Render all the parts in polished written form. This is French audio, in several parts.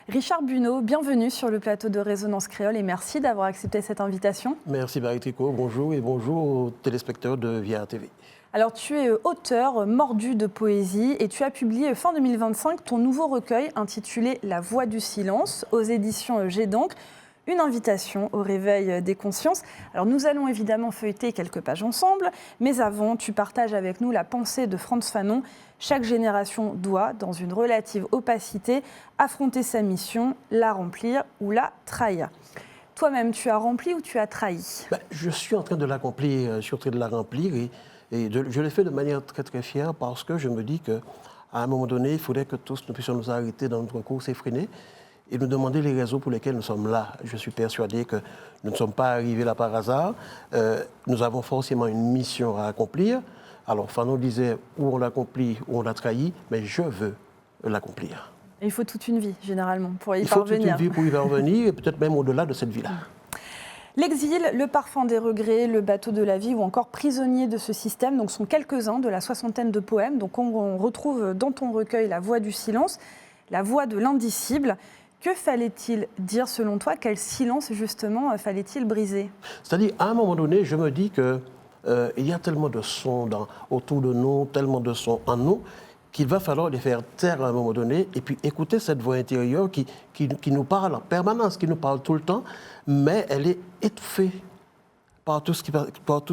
Richard Buneau, bienvenue sur le plateau de Résonance Créole et merci d'avoir accepté cette invitation. Merci Marie Tricot, bonjour et bonjour aux téléspectateurs de VIA TV. Alors tu es auteur mordu de poésie et tu as publié fin 2025 ton nouveau recueil intitulé La Voix du silence aux éditions J'ai donc. Une invitation au réveil des consciences. Alors nous allons évidemment feuilleter quelques pages ensemble, mais avant, tu partages avec nous la pensée de Frantz Fanon. Chaque génération doit, dans une relative opacité, affronter sa mission, la remplir ou la trahir. Toi-même, tu as rempli ou tu as trahi ? Je suis en train de l'accomplir, je suis en train de la remplir je l'ai fait de manière très très fière parce que je me dis qu'à un moment donné, il faudrait que tous nous puissions nous arrêter dans notre course effrénée et nous demander les raisons pour lesquelles nous sommes là. Je suis persuadé que nous ne sommes pas arrivés là par hasard. Nous avons forcément une mission à accomplir. Alors Fanon disait ou on l'accomplit ou on la trahit, mais je veux l'accomplir. Et il faut toute une vie, généralement, pour y parvenir. Il faut toute une vie pour y parvenir, et peut-être même au-delà de cette vie-là. L'exil, le parfum des regrets, le bateau de la vie ou encore prisonnier de ce système donc, sont quelques-uns de la 60aine de poèmes. Donc on retrouve dans ton recueil la voix du silence, la voix de l'indicible. Que fallait-il dire selon toi ? Quel silence, justement, fallait-il briser ? C'est-à-dire, à un moment donné, je me dis qu'il y a tellement de sons autour de nous, tellement de sons en nous, qu'il va falloir les faire taire à un moment donné et puis écouter cette voix intérieure qui nous parle en permanence, qui nous parle tout le temps, mais elle est étouffée par tout ce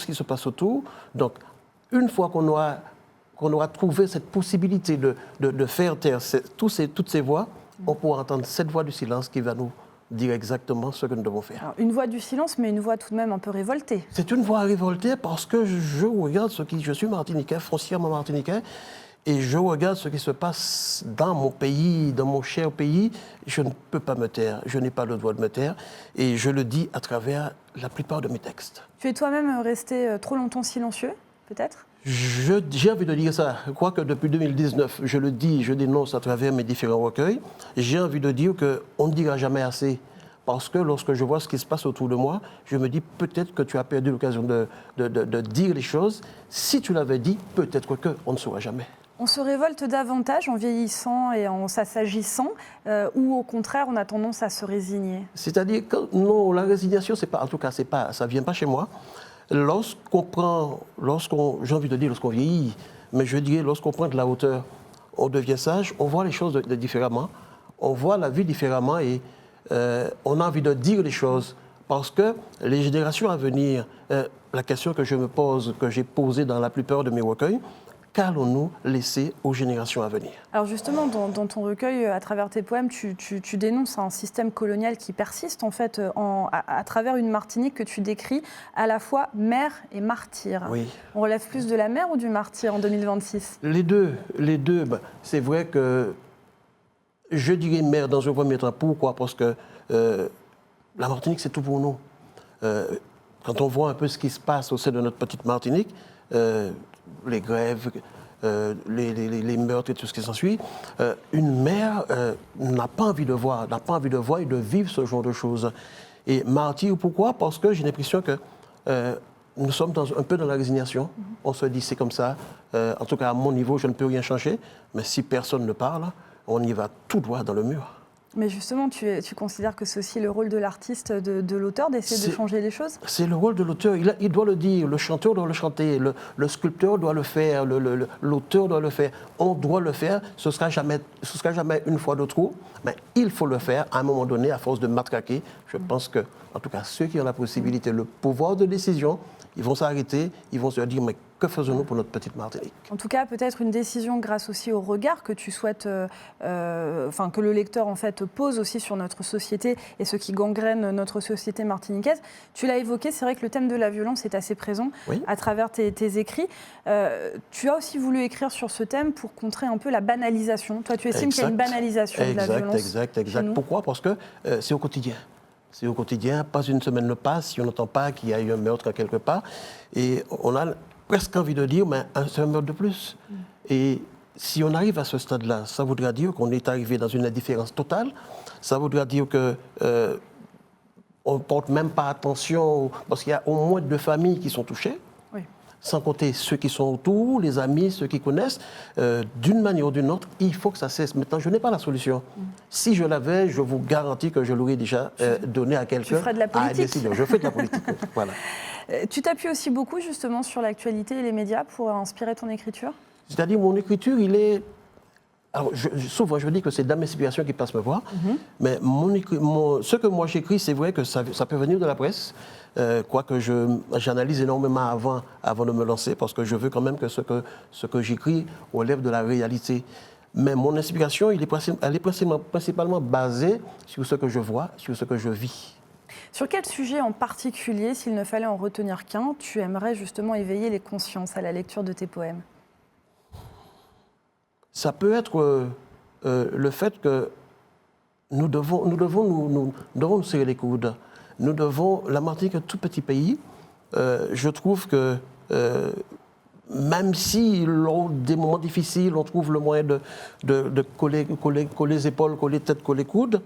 qui se passe autour. Donc, une fois qu'on aura trouvé cette possibilité de faire taire toutes ces voix, on pourra entendre cette voix du silence qui va nous dire exactement ce que nous devons faire. Alors, une voix du silence, mais une voix tout de même un peu révoltée. C'est une voix révoltée parce que je regarde je suis martiniquais, foncièrement martiniquais, et je regarde ce qui se passe dans mon pays, dans mon cher pays. Je ne peux pas me taire, je n'ai pas le droit de me taire, et je le dis à travers la plupart de mes textes. Tu es toi-même resté trop longtemps silencieux, peut-être ? J'ai envie de dire ça. Quoique depuis 2019, je le dis, je dénonce à travers mes différents recueils. J'ai envie de dire qu'on ne dira jamais assez. Parce que lorsque je vois ce qui se passe autour de moi, je me dis peut-être que tu as perdu l'occasion de dire les choses. Si tu l'avais dit, peut-être qu'on ne saura jamais. On se révolte davantage en vieillissant et en s'assagissant, ou au contraire, on a tendance à se résigner ? C'est-à-dire que non, la résignation, ça ne vient pas chez moi. Lorsqu'on vieillit, mais je dirais lorsqu'on prend de la hauteur, on devient sage, on voit les choses différemment, on voit la vie différemment et on a envie de dire les choses. Parce que les générations à venir, la question que je me pose, que j'ai posée dans la plupart de mes recueils, qu'allons-nous laisser aux générations à venir ? Alors justement, dans ton recueil, à travers tes poèmes, tu dénonces un système colonial qui persiste en fait à travers une Martinique que tu décris à la fois mère et martyr. Oui. On relève plus de la mère ou du martyr en 2026 ? Les deux. C'est vrai que je dirais mère dans un premier temps. Pourquoi ? Parce que la Martinique, c'est tout pour nous. Quand on voit un peu ce qui se passe au sein de notre petite Martinique, les grèves, les meurtres et tout ce qui s'ensuit, une mère n'a pas envie de voir et de vivre ce genre de choses. Et martyr, pourquoi ? Parce que j'ai l'impression que nous sommes un peu dans la résignation. On se dit c'est comme ça. En tout cas, à mon niveau, je ne peux rien changer. Mais si personne ne parle, on y va tout droit dans le mur. Mais justement, tu considères que c'est aussi le rôle de l'artiste, de l'auteur, d'essayer de changer les choses ? C'est le rôle de l'auteur. Il doit le dire. Le chanteur doit le chanter. Le sculpteur doit le faire. L'auteur doit le faire. On doit le faire. Ce sera jamais une fois de trop. Mais il faut le faire à un moment donné, à force de matraquer. Je pense que, en tout cas, ceux qui ont la possibilité, le pouvoir de décision, ils vont s'arrêter. Ils vont se dire, mais que faisons-nous pour notre petite Martinique ? En tout cas, peut-être une décision grâce aussi au regard que tu souhaites, que le lecteur en fait pose aussi sur notre société et ce qui gangrène notre société martiniquaise. Tu l'as évoqué, c'est vrai que le thème de la violence est assez présent à travers tes écrits. Tu as aussi voulu écrire sur ce thème pour contrer un peu la banalisation. Toi, tu estimes qu'il y a une banalisation de la violence ? Exact. Pourquoi ? Parce que c'est au quotidien. C'est au quotidien, pas une semaine ne passe si on n'entend pas qu'il y a eu un meurtre quelque part. Et on a presque envie de dire, mais c'est un meurtre de plus. Et si on arrive à ce stade-là, ça voudra dire qu'on est arrivé dans une indifférence totale. Ça voudra dire qu'on ne porte même pas attention, parce qu'il y a au moins 2 familles qui sont touchées. Oui. sans compter ceux qui sont autour, les amis, ceux qui connaissent, d'une manière ou d'une autre, il faut que ça cesse. Maintenant, je n'ai pas la solution. Si je l'avais, je vous garantis que je l'aurais déjà donné à quelqu'un. Tu ferais de la politique. Je fais de la politique, voilà. Tu t'appuies aussi beaucoup justement sur l'actualité et les médias pour inspirer ton écriture? C'est-à-dire, mon écriture, il est... Alors, souvent, je dis que c'est Dame Inspiration qui passe me voir, mais ce que moi j'écris, c'est vrai que ça peut venir de la presse, quoique j'analyse énormément avant de me lancer, parce que je veux quand même que ce que j'écris relève de la réalité. Mais mon inspiration, elle est principalement basée sur ce que je vois, sur ce que je vis. Sur quel sujet en particulier, s'il ne fallait en retenir qu'un, tu aimerais justement éveiller les consciences à la lecture de tes poèmes? Ça peut être le fait que nous devons nous serrer les coudes. La Martinique est un tout petit pays. Je trouve que même si lors des moments difficiles, on trouve le moyen de coller les épaules, coller les têtes, coller les coudes,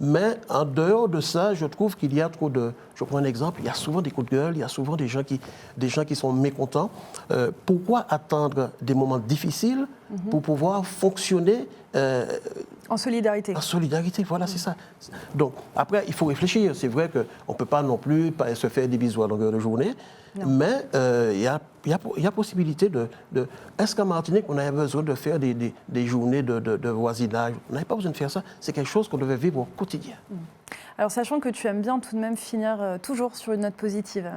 mais en dehors de ça, je trouve qu'il y a trop de... Je prends un exemple, il y a souvent des coups de gueule, il y a souvent des gens qui sont mécontents. Pourquoi attendre des moments difficiles pour pouvoir fonctionner en solidarité? En solidarité, voilà, c'est ça. Donc, après, il faut réfléchir. C'est vrai qu'on ne peut pas non plus se faire des bisous à longueur de journée, mais il y a possibilité de... Est-ce qu'en Martinique, on avait besoin de faire des journées de voisinage? On n'avait pas besoin de faire ça. C'est quelque chose qu'on devait vivre au quotidien. Alors, sachant que tu aimes bien tout de même finir toujours sur une note positive,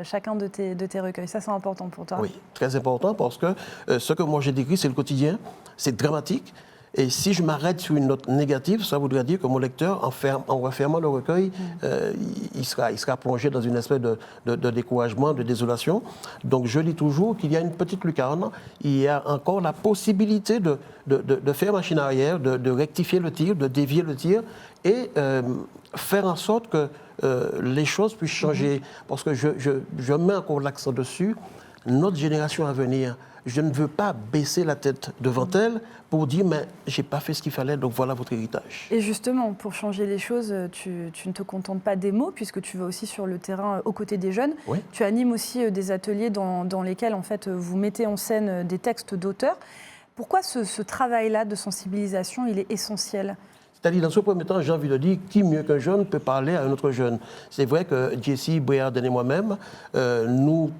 chacun de tes recueils, ça c'est important pour toi? Oui, très important, parce que ce que moi j'ai décrit, c'est le quotidien, c'est dramatique. Et si je m'arrête sur une note négative, ça voudrait dire que mon lecteur, en refermant le recueil, il sera plongé dans une espèce de découragement, de désolation. Donc je lis toujours qu'il y a une petite lucarne, il y a encore la possibilité de faire machine arrière, de rectifier le tir, de dévier le tir et faire en sorte que les choses puissent changer. Parce que je mets encore l'accent dessus, notre génération à venir, je ne veux pas baisser la tête devant elle pour dire mais j'ai pas fait ce qu'il fallait, donc voilà votre héritage. Et justement, pour changer les choses, tu ne te contentes pas des mots puisque tu vas aussi sur le terrain aux côtés des jeunes. Oui. Tu animes aussi des ateliers dans lesquels en fait vous mettez en scène des textes d'auteurs. Pourquoi ce travail-là de sensibilisation, il est essentiel? C'est-à-dire, dans ce premier temps, j'ai envie de dire, qui mieux qu'un jeune peut parler à un autre jeune? C'est vrai que Jessie, Boyard et moi-même, nous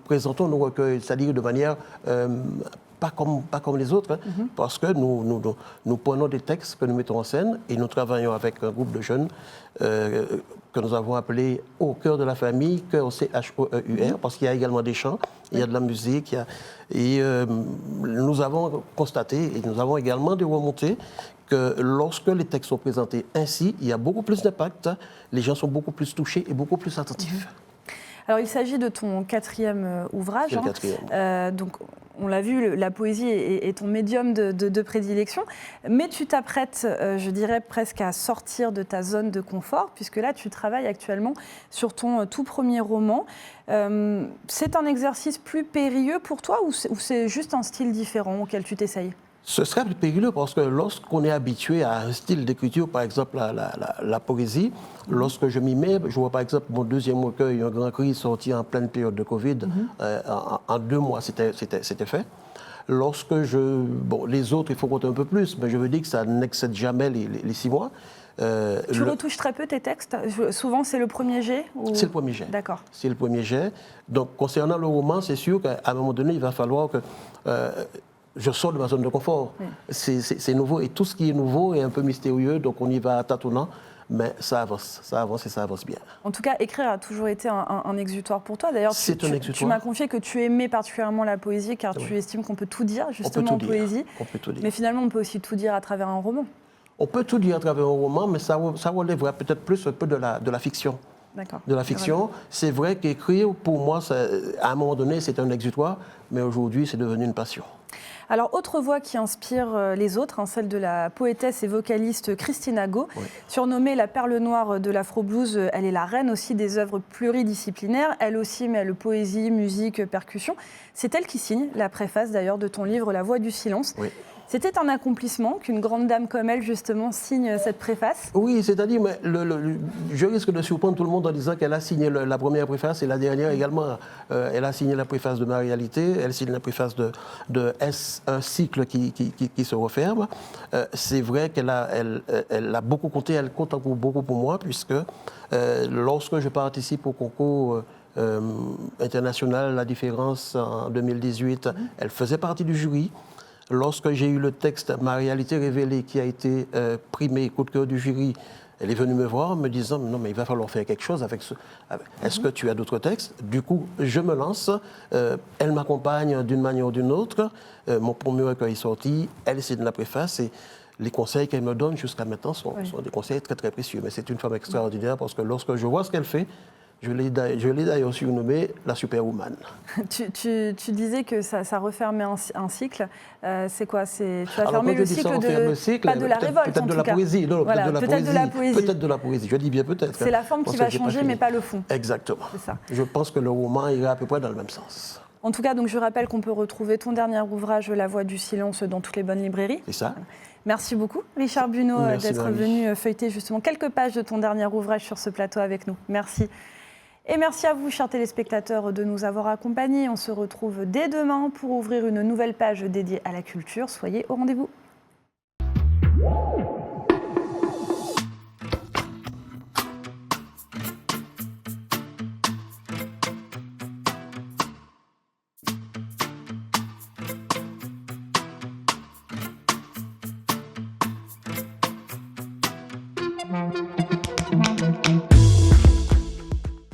présentons nos recueils, c'est-à-dire de manière pas comme les autres, parce que nous prenons des textes que nous mettons en scène et nous travaillons avec un groupe de jeunes que nous avons appelé Au cœur de la famille, cœur CHOEUR, parce qu'il y a également des chants, il y a de la musique, nous avons constaté et nous avons également des remontées que lorsque les textes sont présentés ainsi, il y a beaucoup plus d'impact, les gens sont beaucoup plus touchés et beaucoup plus attentifs. Alors, il s'agit de ton 4e ouvrage. C'est le 4e. Donc, on l'a vu, la poésie est ton médium de prédilection. Mais tu t'apprêtes, je dirais, presque à sortir de ta zone de confort, puisque là, tu travailles actuellement sur ton tout premier roman. C'est un exercice plus périlleux pour toi ou c'est juste un style différent auquel tu t'essayes? Ce serait plus périlleux parce que lorsqu'on est habitué à un style d'écriture, par exemple la poésie, lorsque je m'y mets, je vois par exemple mon 2e recueil, Un grand cri, sorti en pleine période de Covid, en 2 mois c'était fait. Lorsque les autres, il faut compter un peu plus, mais je veux dire que ça n'excède jamais les 6 mois. Tu retouches très peu tes textes? Souvent, c'est le premier jet C'est le premier jet. D'accord. C'est le premier jet. Donc, concernant le roman, c'est sûr qu'à un moment donné, il va falloir que je sors de ma zone de confort. Oui. C'est nouveau et tout ce qui est nouveau est un peu mystérieux, donc on y va tâtonnant. Mais ça avance et ça avance bien. En tout cas, écrire a toujours été un exutoire pour toi. D'ailleurs, tu m'as confié que tu aimais particulièrement la poésie car tu estimes qu'on peut tout dire justement en poésie. On peut tout dire. Mais finalement, on peut aussi tout dire à travers un roman. On peut tout dire à travers un roman, mais ça relèverait peut-être plus un peu de la fiction. D'accord. De la fiction. C'est vrai qu'écrire, pour moi, à un moment donné, c'est un exutoire, mais aujourd'hui, c'est devenu une passion. Alors, autre voix qui inspire les autres, celle de la poétesse et vocaliste Christina Go. Oui. Surnommée la perle noire de l'afro-blues, elle est la reine aussi des œuvres pluridisciplinaires. Elle aussi mêle poésie, musique, percussion. C'est elle qui signe la préface d'ailleurs de ton livre La Voix du silence. Oui. C'était un accomplissement qu'une grande dame comme elle, justement, signe cette préface. Oui, c'est-à-dire, mais je risque de surprendre tout le monde en disant qu'elle a signé la première préface et la dernière également. Elle a signé la préface de Ma Réalité, elle signe la préface de un cycle qui se referme. C'est vrai qu'elle a beaucoup compté, elle compte encore beaucoup pour moi, puisque lorsque je participe au concours international La Différence en 2018, elle faisait partie du jury. Lorsque j'ai eu le texte Ma Réalité révélée qui a été primé coup de cœur du jury, elle est venue me voir en me disant non mais il va falloir faire quelque chose avec ce. Est-ce que tu as d'autres textes? Du coup, je me lance. Elle m'accompagne d'une manière ou d'une autre. Mon premier recueil est sorti. Elle signe la préface et les conseils qu'elle me donne jusqu'à maintenant sont des conseils très très précieux. Mais c'est une femme extraordinaire parce que lorsque je vois ce qu'elle fait, je l'ai d'ailleurs surnommée la Superwoman. Tu disais que ça refermait un cycle. C'est quoi? Tu as Alors, fermé quand le je dis ça, cycle on ferme le cycle, pas de la révolte, peut-être en de tout la cas. poésie. Non, Voilà, peut-être de la poésie. Peut-être de la poésie. Je dis bien peut-être. C'est la forme qui va changer, mais pas le fond. Exactement. C'est ça. Je pense que le roman ira à peu près dans le même sens. En tout cas, donc, je rappelle qu'on peut retrouver ton dernier ouvrage, La Voix du silence, dans toutes les bonnes librairies. C'est ça. Merci beaucoup, Richard Buneau, d'être Marie. venu feuilleter justement quelques pages de ton dernier ouvrage sur ce plateau avec nous. Merci. Et merci à vous, chers téléspectateurs, de nous avoir accompagnés. On se retrouve dès demain pour ouvrir une nouvelle page dédiée à la culture. Soyez au rendez-vous.